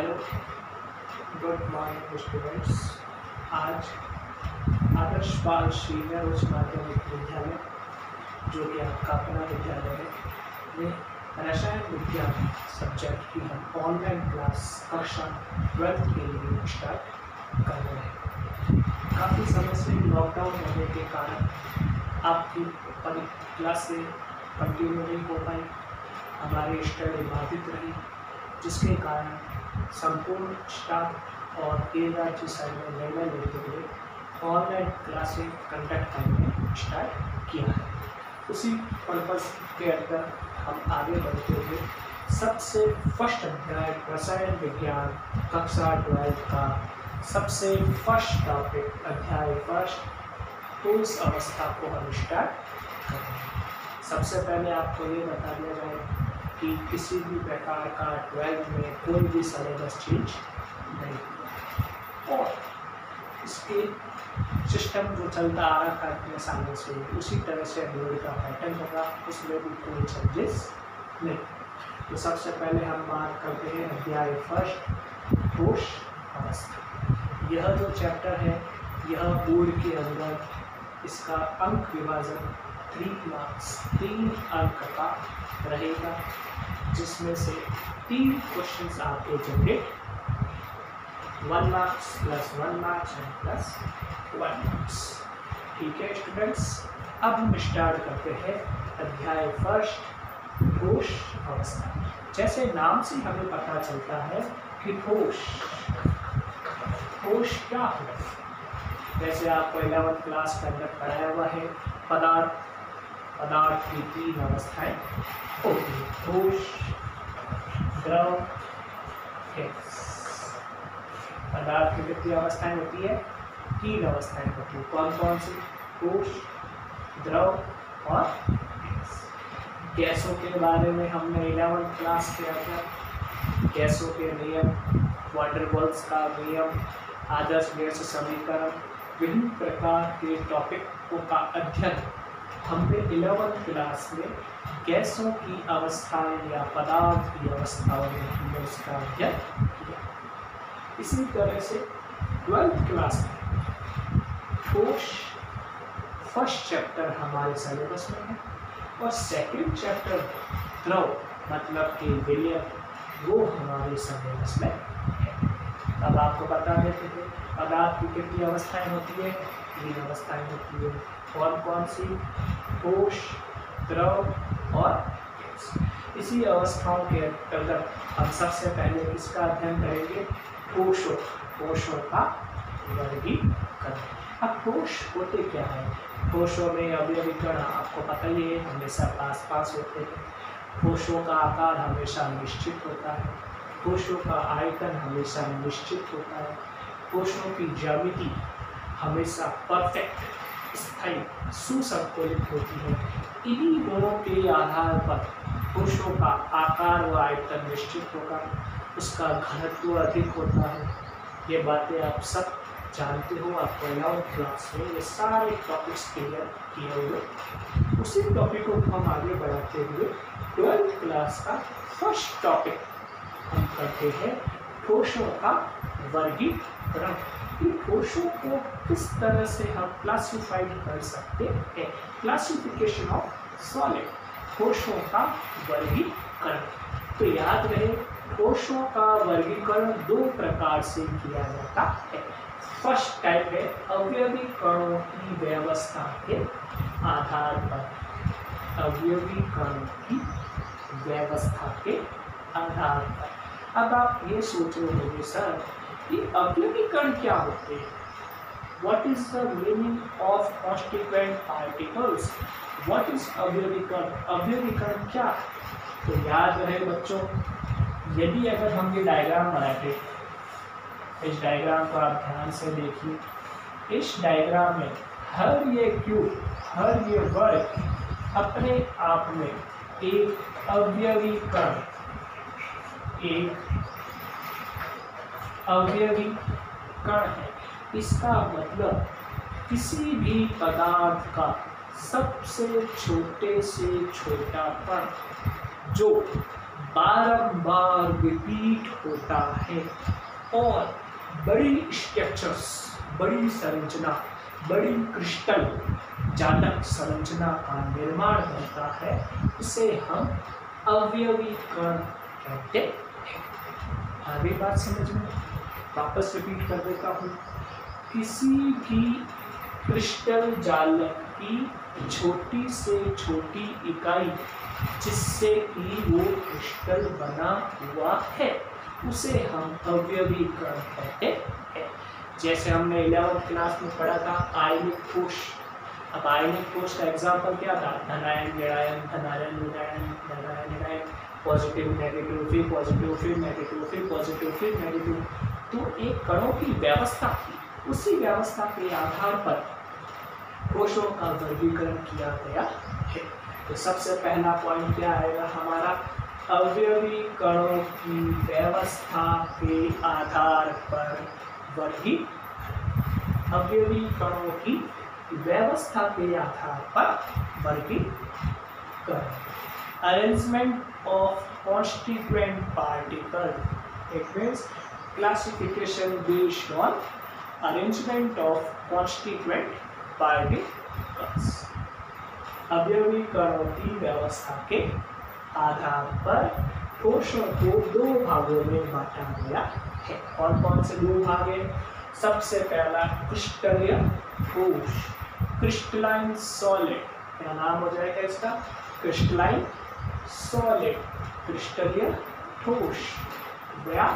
Hello, good morning students. आज आदर्श बाल senior उच्च माध्यमिक विद्यालय, जो कि आपका अपना विद्यालय है, में रसायन विज्ञान सब्जेक्ट की हम ऑनलाइन क्लास कक्षा 12 के लिए स्टार्ट कर रहे हैं। काफ़ी समय से लॉकडाउन होने के कारण आपकी क्लासें कंटिन्यू नहीं हो पाई, हमारी स्टडी बाधित रही, जिसके कारण संपूर्ण स्टाफ और ARG ने निर्णय लेते हुए ऑनलाइन क्लासें कंडक्ट करने स्टार्ट किया है। उसी पर्पज़ के अंदर हम आगे बढ़ते हुए सबसे फर्स्ट अध्याय रसायन विज्ञान कक्षा 12 का सबसे फर्स्ट टॉपिक अध्याय फर्स्ट ठोस अवस्था को हम स्टार्ट करते हैं। सबसे पहले आपको ये बता दिया जाए कि किसी भी प्रकार का 12 में कोई भी सिलेबस चेंज नहीं, और इसके सिस्टम जो चलता आ रहा था इतने सालों से उसी तरह से बोर्ड का पैटर्न होगा, उसमें भी कोई चेंजेस नहीं। तो सबसे पहले हम बात करते हैं अध्याय फर्स्ट ठोस अवस्था। यह जो चैप्टर है यह बोर्ड के अंदर इसका अंक विभाजन 3 मार्क्स 3 अंक का रहेगा, जिसमें से 3 क्वेश्चंस आपके generate 1 marks plus 1 marks and plus 1 marks. ठीक है स्टूडेंट्स, अब हम स्टार्ट करते हैं अध्याय फर्स्ट ठोस अवस्था। जैसे नाम से हमें पता चलता है कि ठोस क्या है। जैसे आपको 11th क्लास के अंदर पढ़ाया हुआ है, पदार्थ की 3 अवस्थाएं होती है, ठोस, द्रव, गैस। पदार्थ की कितनी अवस्थाएं होती है? 3 अवस्थाएं होती है। कौन कौन सी? ठोस, द्रव और गैस। गैसों के बारे में हमने 11th क्लास के अंदर गैसों के नियम, वान डेर वाल्स का नियम, आदर्श गैस समीकरण, विभिन्न प्रकार के टॉपिकों का अध्ययन हमने 11th क्लास में गैसों की अवस्थाएं या पदार्थ की अवस्थाओं में हमने उसका अध्ययन किया। इसी तरह से 12th क्लास में ठोस फर्स्ट चैप्टर हमारे सिलेबस में है और सेकंड चैप्टर द्रव मतलब कि विलयन वो हमारे सिलेबस में है। अब आपको बता देते हैं पदार्थ की कितनी अवस्थाएं होती है? 3 अवस्थाएं होती है। कौन कौन सी? ठोस, द्रव और गैस। इसी अवस्थाओं के अंतर्गत हम सबसे पहले किसका अध्ययन करेंगे? ठोसों का वर्गीकरण। अब ठोस होते क्या है? ठोसों में अवयवी कण आपको पता ही है, हमेशा पास होते हैं। ठोसों का आकार हमेशा निश्चित होता है, ठोसों का आयतन हमेशा निश्चित होता है, ठोसों की ज्यामिति हमेशा परफेक्ट, स्थायी, सुसंतुलित होती है। इन्हीं गुणों के आधार पर ठोसों का आकार व आयतन निश्चित होगा, उसका घनत्व अधिक होता है। ये बातें आप सब जानते हो, आपको 11th क्लास में ये सारे टॉपिक्स क्लियर किए हुए। उसी टॉपिक को हम आगे बढ़ाते हुए 12th क्लास का फर्स्ट टॉपिक हम करते हैं ठोसों का वर्गीकरण। ठोसों को किस तरह से हम क्लासिफाइड कर सकते हैं? क्लासिफिकेशन ऑफ सॉलिड, ठोसों का वर्गीकरण। तो याद रहे ठोसों का वर्गीकरण 2 प्रकार से किया जाता है। फर्स्ट टाइप है अवयवी कणों की व्यवस्था के आधार पर। अवयवी कणों की व्यवस्था के आधार पर। अब आप ये सोच रहे होंगे सर कि अवयवी कण क्या होते हैं? What is the meaning of constituent particles? What is अवयवी कण? अवयवी कण क्या है? तो याद रहे बच्चों, यदि अगर हम ये डायग्राम बनाते, इस डायग्राम को आप ध्यान से देखिए। इस डायग्राम में हर ये क्यूब, हर ये वर्ग अपने आप में एक अवयवी कण, एक अवयवी कण है। इसका मतलब किसी भी पदार्थ का सबसे छोटे से छोटा कण जो बारंबार रिपीट होता है और बड़ी स्ट्रक्चर्स, बड़ी संरचना, बड़ी क्रिस्टल जालक संरचना का निर्माण करता है, उसे हम अवयवीकरण कहते हैं। आगे बात समझ में, वापस रिपीट कर देता हूँ। किसी भी क्रिस्टल जालक की छोटी से छोटी इकाई जिससे कि वो क्रिस्टल बना हुआ है, उसे हम अवयवीकरण कहते हैं। जैसे हमने 11वीं क्लास में पढ़ा था आयनिक कोश। अब आयनिक कोश का एग्जाम्पल क्या था? धनायन ऋणायन, धनायन ऋणायन, धनायन ऋणायन, पॉजिटिव नेगेटिव, फिर पॉजिटिव, फिर नेगेटिव, फिर पॉजिटिव, फिर नेगेटिव। तो एक कणों की व्यवस्था थी, उसी व्यवस्था के आधार पर कोशों का वर्गीकरण किया गया है। तो सबसे पहला पॉइंट क्या आएगा हमारा? अवयवी कणों की व्यवस्था के आधार पर वर्गीकरण। अवयवी कणों की व्यवस्था के आधार पर वर्गीकरण। Arrangement of constituent particle, it means classification based on arrangement of constituent particles. अवयवी कणों की व्यवस्था के आधार पर कोशों को दो भागों में बांटा गया है। कौन कौन से दो भाग हैं? सबसे पहला क्रिस्टलीय कोश, क्रिस्टलाइन सॉलिड। क्या नाम हो जाएगा इसका? क्रिस्टलाइन सॉलिड, क्रिस्टलीय ठोस या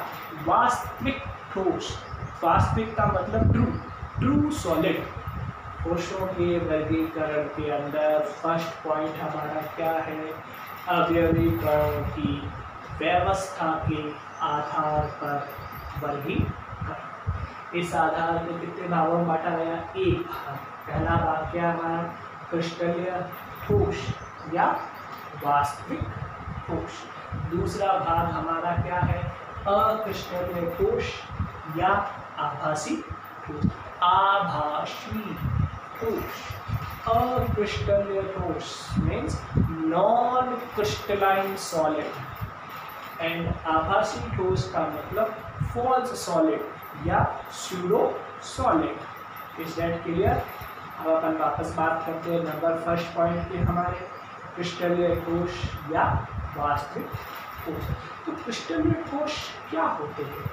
वास्तविक ठोस। वास्तविक का मतलब ट्रू सॉलिड। कोशों के वर्गीकरण के अंदर फर्स्ट पॉइंट हमारा क्या है? अवयवी कणों की व्यवस्था के आधार पर वर्गीकरण। इस आधार में कितने भागों में बांटा गया? एक भाग। पहला भाग क्या हमारा? क्रिस्टलीय ठोस या वास्तविक ठोस। दूसरा भाग हमारा क्या है? अक्रिस्टलीय ठोस या आभासी ठोस। आभासी ठोस। अक्रिस्टलीय ठोस means non crystalline solid and आभासी ठोस का मतलब फॉल्स सॉलिड या pseudo solid. Is that clear? अब अपन वापस बात करते हैं नंबर फर्स्ट पॉइंट के हमारे, क्रिस्टलीय ठोस या वास्तविक ठोस। तो क्रिस्टलीय ठोस क्या होते हैं?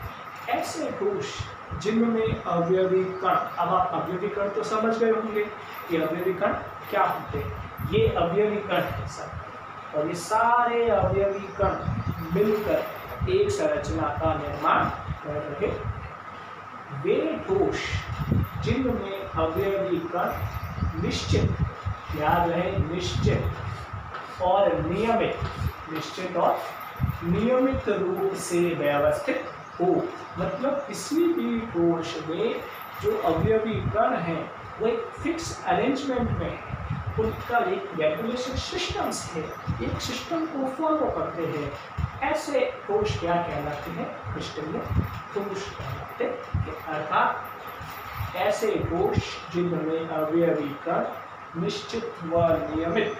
ऐसे ठोस जिनमें अवयवी कण। अब आप अवयवी कण तो समझ गए होंगे कि अवयवी कण क्या होते हैं। ये अवयवी कण है सब, और ये सारे अवयवी कण मिलकर एक संरचना का निर्माण कर रहे। वे ठोस जिनमें अवयवी कण निश्चित, याद रहे निश्चित और नियमित, निश्चित और नियमित रूप से व्यवस्थित हो। मतलब किसी भी ठोस में जो अवयवी कण हैं वो एक फिक्स अरेंजमेंट में है, उनका एक रेगुलेशन सिस्टम्स है, एक सिस्टम को फॉलो करते हैं। ऐसे ठोस क्या कहलाते हैं? क्रिस्टलीय ठोस कहलाते हैं। अर्थात ऐसे ठोस जिनमें अवयवी कण निश्चित व नियमित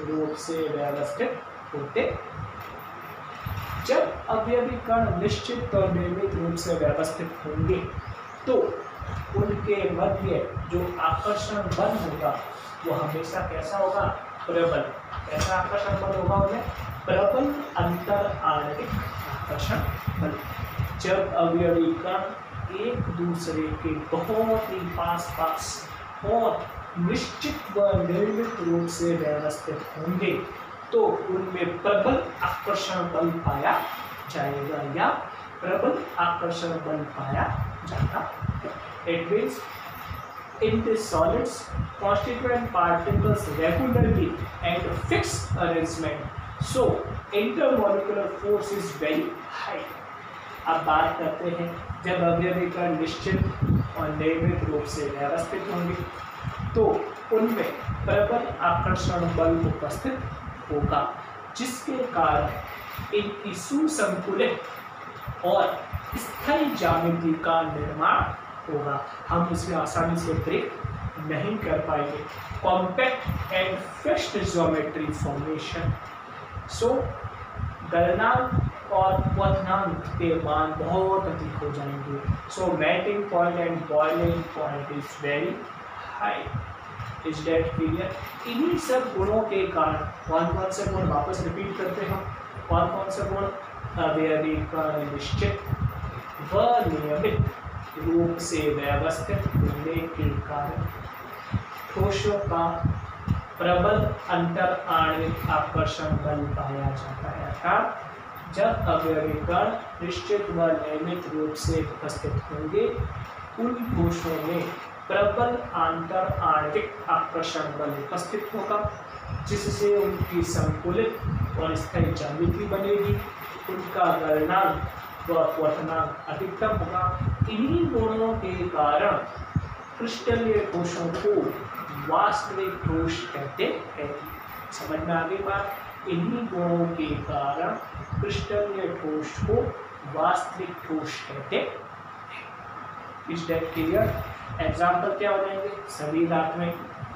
रूप से व्यवस्थित होते। जब अवयवी कण निश्चित और नियमित रूप से व्यवस्थित होंगे तो उनके मध्य जो आकर्षण बल होगा वो हमेशा कैसा होगा? प्रबल। कैसा आकर्षण बल होगा उन्हें? प्रबल अंतर आणविक आकर्षण बल। जब अवयवी कण एक दूसरे के बहुत ही पास और निश्चित व नियमित रूप से व्यवस्थित होंगे तो उनमें प्रबल आकर्षण बल पाया जाएगा या प्रबल आकर्षण बल पाया जाता है। It means in the solids, constituent particles regularly and fixed arrangement, so intermolecular force is very high. अब बात करते हैं जब अवयवी कण निश्चित और नियमित रूप से व्यवस्थित होंगे तो उनमें प्रबल आकर्षण बल उपस्थित होगा, जिसके कारण इनकी सुसंतुलित और स्थायी ज्यामिति का निर्माण होगा। हम इसमें आसानी से ब्रेक नहीं कर पाएंगे। Compact and fixed geometry formation. So गलनांक और क्वथनांक के मान बहुत अधिक हो जाएंगे। So melting point and boiling point is very high. Is that clear? इन्हीं सब गुणों के कारण कौन कौन से गुण वापस रिपीट करते हैं, कौन कौन से गुण? अवयवी कण निश्चित व नियमित रूप से व्यवस्थित होने के कारण ठोसों का प्रबल अंतर आणविक आकर्षण बल पाया जाता है। अर्थात जब अवयवी कण निश्चित व नियमित रूप से उपस्थित होंगे उन ठोसों में प्रबल अंतर आणविक आकर्षण बल उपस्थित होगा, जिससे उनकी संकुलित और स्थायी ज्यामिति बनेगी, उनका गलनांक व क्वथनांक अधिकतम होगा। इन्हीं गुणों के कारण क्रिस्टलीय ठोसों को वास्तविक ठोस कहते हैं। समझ में आ गई बात? इन्हीं गुणों के कारण क्रिस्टलीय ठोस को वास्तविक ठोस कहते हैं। Is that clear? एग्जाम्पल क्या हो जाएंगे? सभी धातु में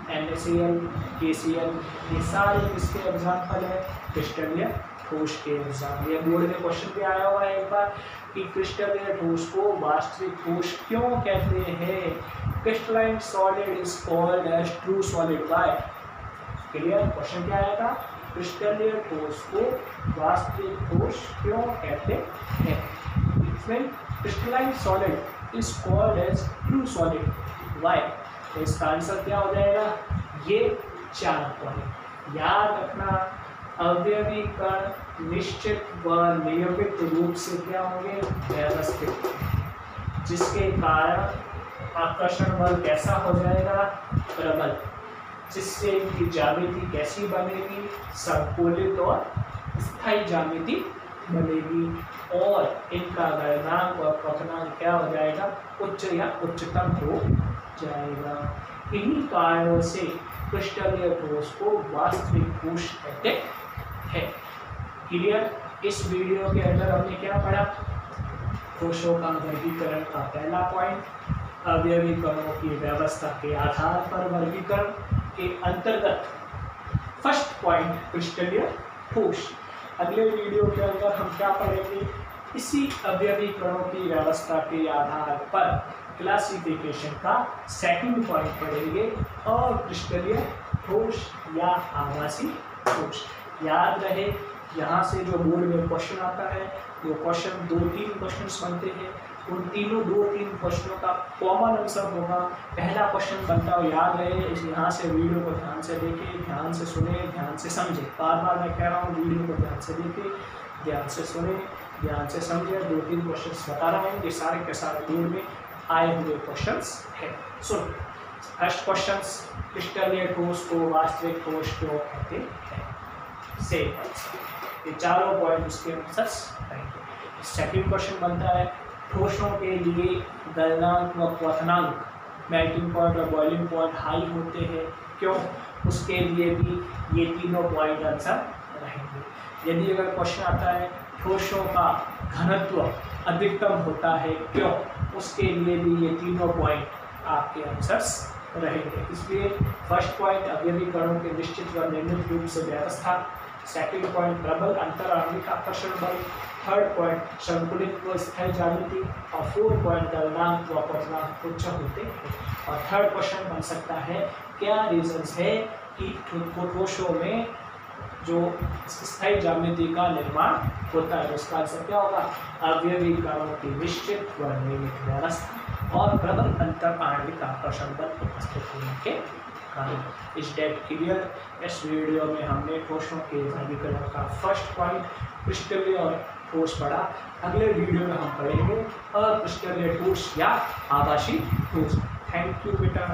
NaCl, KCl, ये सारे किसके एग्जाम्पल है? क्रिस्टलीय ठोस के एग्जाम्पल। ये बोर्ड में क्वेश्चन भी आया हुआ है एक बार कि क्रिस्टलीय ठोस को वास्तविक ठोस क्यों कहते हैं? Crystalline solid is called as true solid. By clear? Question क्या आया था? क्रिस्टलीय ठोस को वास्तविक ठोस क्यों कहते हैं? इसमें crystalline solid is called as true solid. Why? तो इसका आंसर क्या हो जाएगा? ये 4 पॉइंट याद रखना। अवयवी कण निश्चित व नियमित रूप से क्या होंगे? व्यवस्थित, जिसके कारण आकर्षण बल कैसा हो जाएगा? प्रबल, जिससे इनकी ज्यामिति कैसी बनेगी? संकुलित और स्थायी ज्यामिति बनेगी, और इनका गलनांक और क्वथनांक क्या हो जाएगा? उच्च या उच्चतम हो जाएगा। इन्हीं कारणों से क्रिस्टलीय ठोस को वास्तविक ठोस कहते हैं। क्लियर? इस वीडियो के अंदर हमने क्या पढ़ा? ठोसों का वर्गीकरण का पहला पॉइंट, अवयवी कणों की व्यवस्था के आधार पर वर्गीकरण के अंतर्गत फर्स्ट पॉइंट क्रिस्टलीय ठोस। अगले वीडियो के अंदर हम क्या पढ़ेंगे? इसी अवयवी कणों की व्यवस्था के आधार पर क्लासिफिकेशन का सेकंड पॉइंट पढ़ेंगे, और क्रिस्टलीय ठोस या आभासी ठोस। याद रहे, यहाँ से जो बोर्ड में क्वेश्चन आता है वो क्वेश्चन 2-3 क्वेश्चन बनते हैं। उन तीनों 2-3 क्वेश्चनों का कॉमन आंसर होगा। पहला क्वेश्चन बनता हो, याद रहे, इस यहाँ से वीडियो को ध्यान से देखें, ध्यान से सुने, ध्यान से समझे। बार बार मैं कह रहा हूँ, वीडियो को ध्यान से देखें, ध्यान से सुने, ध्यान से समझे। 2-3 क्वेश्चन बता रहा हूँ, ये सारे के सारे बोर्ड में आए हुए क्वेश्चंस हैं। सो फर्स्ट क्वेश्चन, क्रिस्टलीय ठोस को वास्तविक ठोस क्यों कहते हैं? Same answer. ये चारों पॉइंट उसके आंसर्स रहेंगे। सेकंड क्वेश्चन बनता है, ठोसों के लिए गलनांक व क्वथनांक, मेल्टिंग पॉइंट और बॉइलिंग पॉइंट हाई होते हैं, क्यों? उसके लिए भी ये तीनों पॉइंट आंसर रहेंगे। यदि अगर क्वेश्चन आता है ठोसों का घनत्व अधिकतम होता है, क्यों? उसके लिए भी ये तीनों पॉइंट आपके आंसर्स रहेंगे। इसलिए फर्स्ट पॉइंट अवयवी कणों के निश्चित व नियमित रूप से व्यवस्था, सेकंड पॉइंट प्रबल अंतर आणविक आकर्षण बल, थर्ड पॉइंट संकुलित व स्थायी ज्यामिति, और फोर्थ पॉइंट गलनांक व क्वथनांक उच्च होते हैं। और थर्ड क्वेश्चन बन सकता है, क्या रीजंस है कि ठोसों में जो स्थायी ज्यामिति का निर्माण होता है? उसका आंसर क्या होगा? अवयवी कणों की निश्चित व नियमित व्यवस्था और प्रबल अंतर आणविक आकर्षण बल उपस्थित होने के कारण। Is that clear? इस वीडियो में हमने ठोसों के वर्गीकरण का फर्स्ट पॉइंट क्रिस्टलीय और ठोस पढ़ा। अगले वीडियो में हम पढ़ेंगे अक्रिस्टलीय ठोस या आभासी ठोस। थैंक यू बेटा।